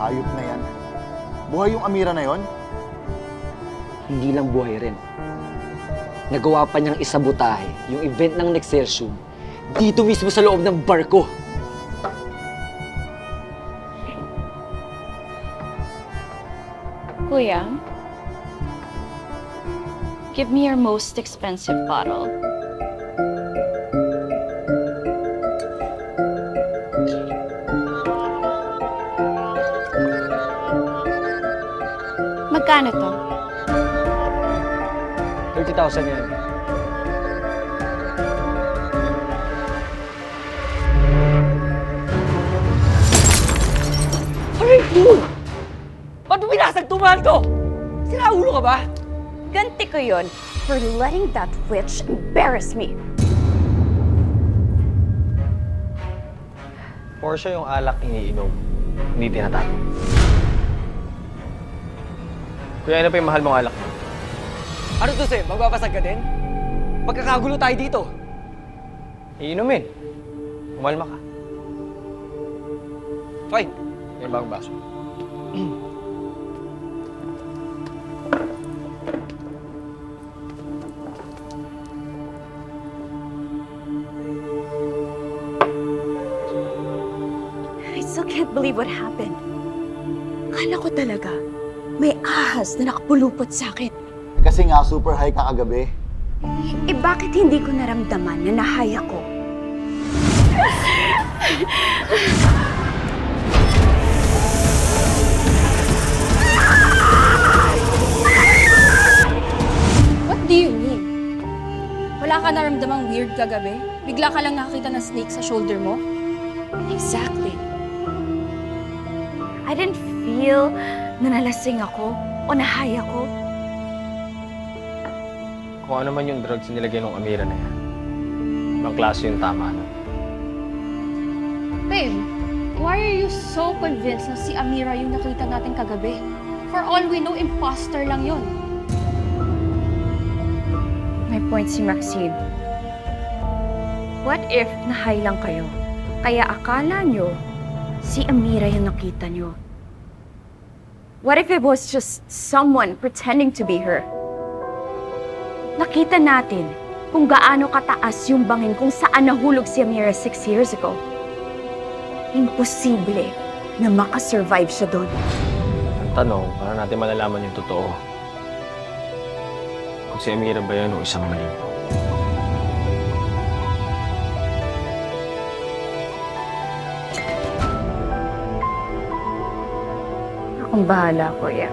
Hayop na yan. Buhay yung Amira na yon? Hindi lang buhay rin. Nagawa pa niyang isabotahe yung event ng Nexertium dito mismo sa loob ng barko. Kuya, give me your most expensive bottle. Magkano to? 30,000 yan. Aray mo! Ba't mo binasag tumahan ko? Sinaulo ka ba? Ganti ko yun for letting that witch embarrass me. Portia yung alak iniinom, hindi tinatago. Kuya, ano pa yung mahal mong alak? Ano to, Sem? Magbabasag ka din? Magkakagulo tayo dito. Iinumin. Umalma ka. Fine. May bagong baso. I still can't believe what happened. Akala ko talaga, may ahas na nakapulupot sa akin. Kasi nga, super high ka kagabi. Eh bakit hindi ko naramdaman na nahay ako? What do you mean? Wala ka naramdamang weird kagabi? Bigla ka lang nakakita ng snake sa shoulder mo? Exactly. I didn't feel na nalasing ako o nahay ako. Kung ano man yung drugs nilagay ng Amira na yan, ibang klase yung tama na. Babe, why are you so convinced na si Amira yung nakita natin kagabi? For all we know, imposter lang yon. May point si Maxine. What if nahay lang kayo? Kaya akala nyo, si Amira yung nakita nyo. What if it was just someone pretending to be her? Nakita natin kung gaano kataas yung bangin kung saan nahulog si Amira 6 years ago. Imposible na makasurvive siya doon. Ang tanong, para natin malalaman yung totoo. Kung si Amira ba yun o isang mali. Akong bahala, Kuya.